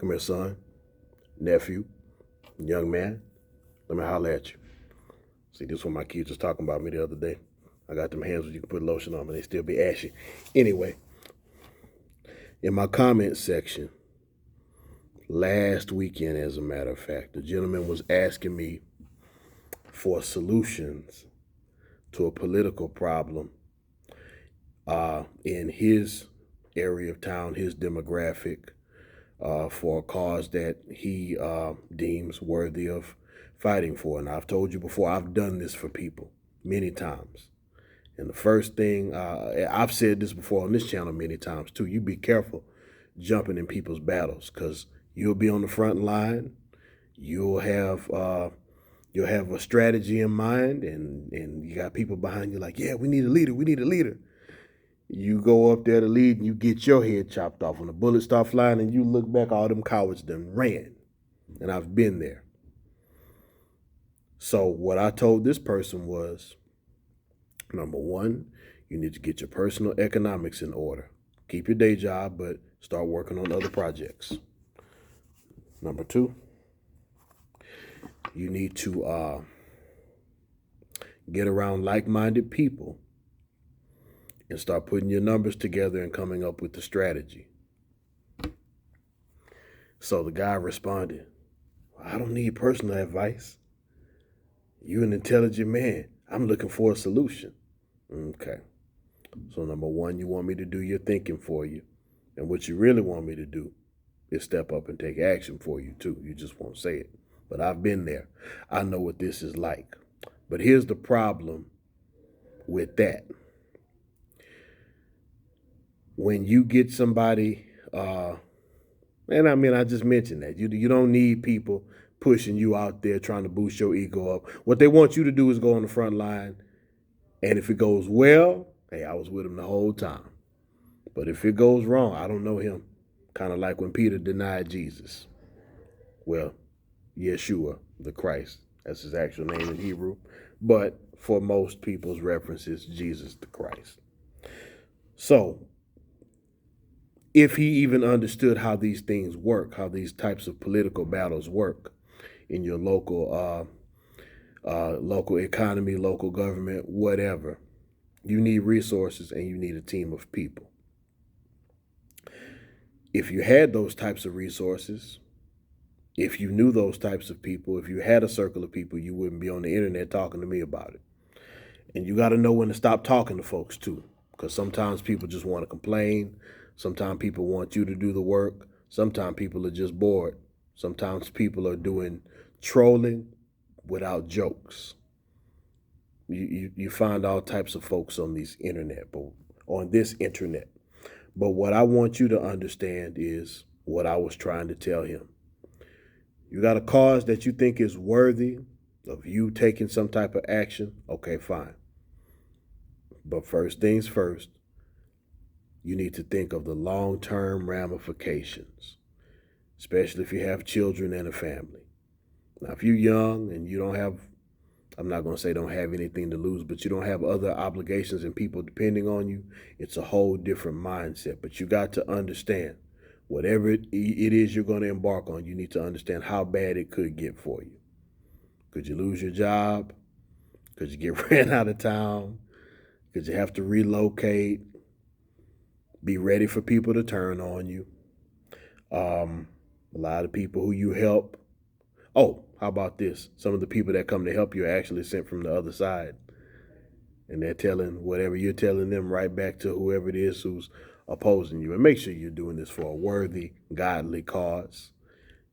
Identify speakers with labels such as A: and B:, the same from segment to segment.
A: Come here, son, nephew, young man. Let me holler at you. See, this is what my kids was talking about me the other day. I got them hands where you can put lotion on, but they still be ashy. Anyway, in my comment section last weekend, as a matter of fact, the gentleman was asking me for solutions to a political problem in his area of town, his demographic, for a cause that he deems worthy of fighting for. And I've told you before, I've done this for people many times. And the first thing, I've said this before on this channel many times too, you be careful jumping in people's battles, because you'll be on the front line. You'll have a strategy in mind, and you got people behind you like, yeah, we need a leader, we need a leader. You go up there to lead and you get your head chopped off. When the bullets start flying and you look back, all them cowards done ran. And I've been there. So what I told this person was, number one, you need to get your personal economics in order. Keep your day job, but start working on other projects. Number two, you need to get around like-minded people and start putting your numbers together and coming up with the strategy. So the guy responded, I don't need personal advice. You're an intelligent man. I'm looking for a solution. Okay. So number one, you want me to do your thinking for you. And what you really want me to do is step up and take action for you too. You just won't say it. But I've been there. I know what this is like. But here's the problem with that. When you get somebody, and I mean, I just mentioned that. You don't need people pushing you out there trying to boost your ego up. What they want you to do is go on the front line. And if it goes well, hey, I was with him the whole time. But if it goes wrong, I don't know him. Kind of like when Peter denied Jesus. Well, Yeshua, the Christ. That's his actual name in Hebrew. But for most people's references, Jesus the Christ. So, if he even understood how these things work, how these types of political battles work in your local economy, local government, whatever, you need resources and you need a team of people. If you had those types of resources, if you knew those types of people, if you had a circle of people, you wouldn't be on the internet talking to me about it. And you got to know when to stop talking to folks too, because sometimes people just want to complain. Sometimes people want you to do the work. Sometimes people are just bored. Sometimes people are doing trolling without jokes. You find all types of folks on this internet. But what I want you to understand is what I was trying to tell him. You got a cause that you think is worthy of you taking some type of action. Okay, fine. But first things first, you need to think of the long-term ramifications, especially if you have children and a family. Now, if you're young and you don't have, I'm not going to say don't have anything to lose, but you don't have other obligations and people depending on you, it's a whole different mindset. But you got to understand, whatever it is you're going to embark on, you need to understand how bad it could get for you. Could you lose your job? Could you get ran out of town? Could you have to relocate? Be ready for people to turn on you. A lot of people who you help. Oh, how about this? Some of the people that come to help you are actually sent from the other side. And they're telling whatever you're telling them right back to whoever it is who's opposing you. And make sure you're doing this for a worthy, godly cause.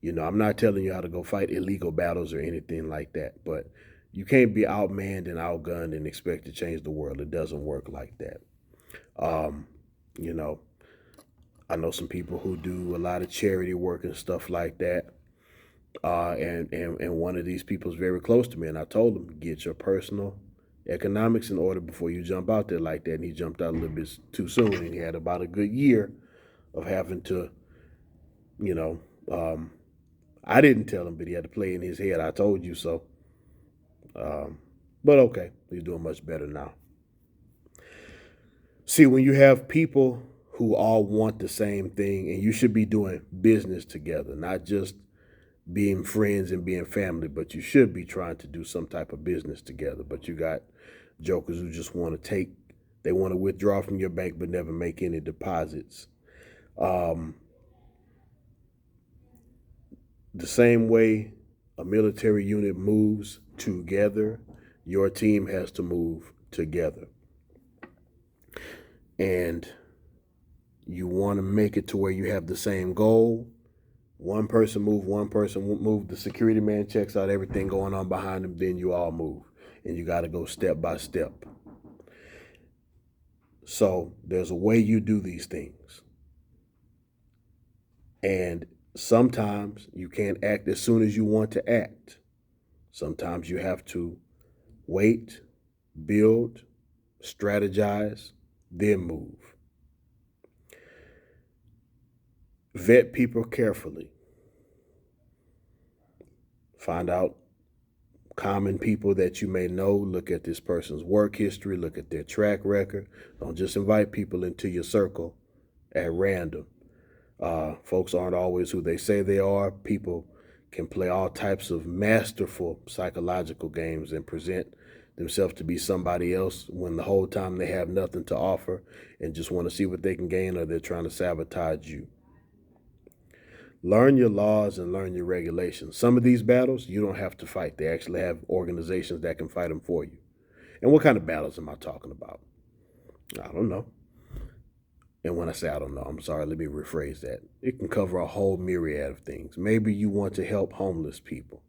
A: You know, I'm not telling you how to go fight illegal battles or anything like that. But you can't be outmanned and outgunned and expect to change the world. It doesn't work like that. You know, I know some people who do a lot of charity work and stuff like that. And one of these people is very close to me. And I told him, get your personal economics in order before you jump out there like that. And he jumped out a little bit too soon. And he had about a good year of having to, you know, I didn't tell him, but he had to play in his head. I told you so. But okay, he's doing much better now. See, when you have people who all want the same thing, and you should be doing business together, not just being friends and being family, but you should be trying to do some type of business together. But you got jokers who just want to they want to withdraw from your bank but never make any deposits. The same way a military unit moves together, your team has to move together. And you want to make it to where you have the same goal. One person move, the security man checks out everything going on behind them, then you all move. And you got to go step by step. So there's a way you do these things. And sometimes you can't act as soon as you want to act. Sometimes you have to wait, build, strategize, then move. Vet people carefully. Find out common people that you may know. Look at this person's work history. Look at their track record. Don't just invite people into your circle at random. Folks aren't always who they say they are. People can play all types of masterful psychological games and present themselves to be somebody else when the whole time they have nothing to offer and just want to see what they can gain, or they're trying to sabotage you. Learn your laws and learn your regulations. Some of these battles you don't have to fight. They actually have organizations that can fight them for you. And what kind of battles am I talking about? I don't know. And when I say I don't know, I'm sorry, let me rephrase that. It can cover a whole myriad of things. Maybe you want to help homeless people.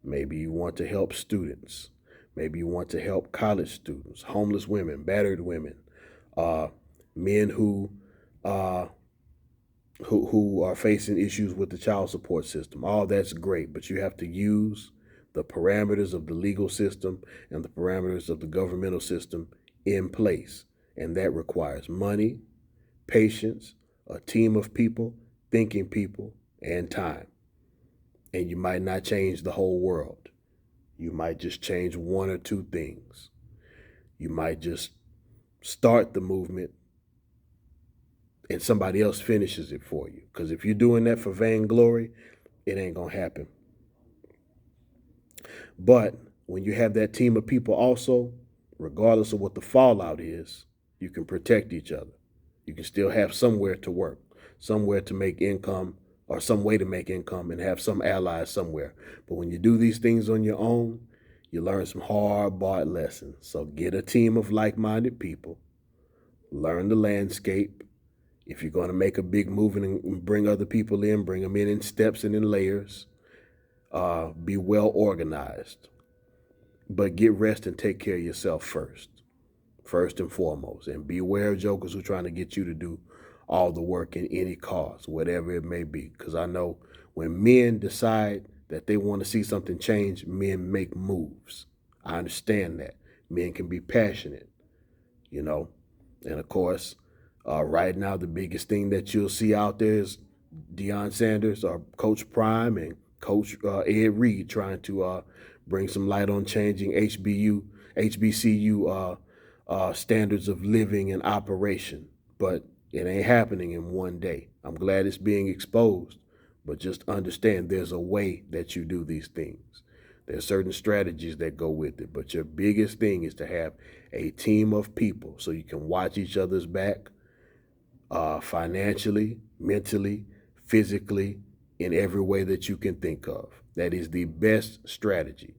A: Maybe you want to help students. Maybe you want to help college students, homeless women, battered women, men who are facing issues with the child support system. All that's great, but you have to use the parameters of the legal system and the parameters of the governmental system in place. And that requires money, patience, a team of people, thinking people, and time. And you might not change the whole world. You might just change one or two things. You might just start the movement and somebody else finishes it for you. Because if you're doing that for vainglory, it ain't going to happen. But when you have that team of people also, regardless of what the fallout is, you can protect each other. You can still have somewhere to work, somewhere to make income, or some way to make income, and have some allies somewhere. But when you do these things on your own, you learn some hard-bought lessons. So get a team of like-minded people. Learn the landscape. If you're going to make a big move and bring other people in, bring them in steps and in layers. Be well organized. But get rest and take care of yourself first and foremost. And beware of jokers who are trying to get you to do all the work in any cause, whatever it may be. Because I know when men decide that they want to see something change, men make moves. I understand that. Men can be passionate, And of course, right now, the biggest thing that you'll see out there is Deion Sanders or Coach Prime and Coach Ed Reed trying to bring some light on changing HBCU standards of living and operation. But it ain't happening in one day. I'm glad it's being exposed, but just understand there's a way that you do these things. There's certain strategies that go with it, but your biggest thing is to have a team of people so you can watch each other's back financially, mentally, physically, in every way that you can think of. That is the best strategy.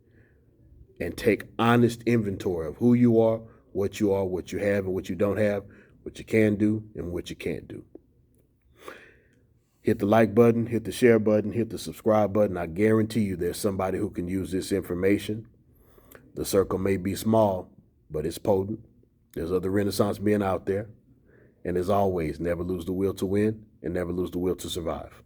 A: And take honest inventory of who you are, what you have and what you don't have, what you can do and what you can't do. Hit the like button, hit the share button, hit the subscribe button. I guarantee you there's somebody who can use this information. The circle may be small, but it's potent. There's other Renaissance men out there. And as always, never lose the will to win and never lose the will to survive.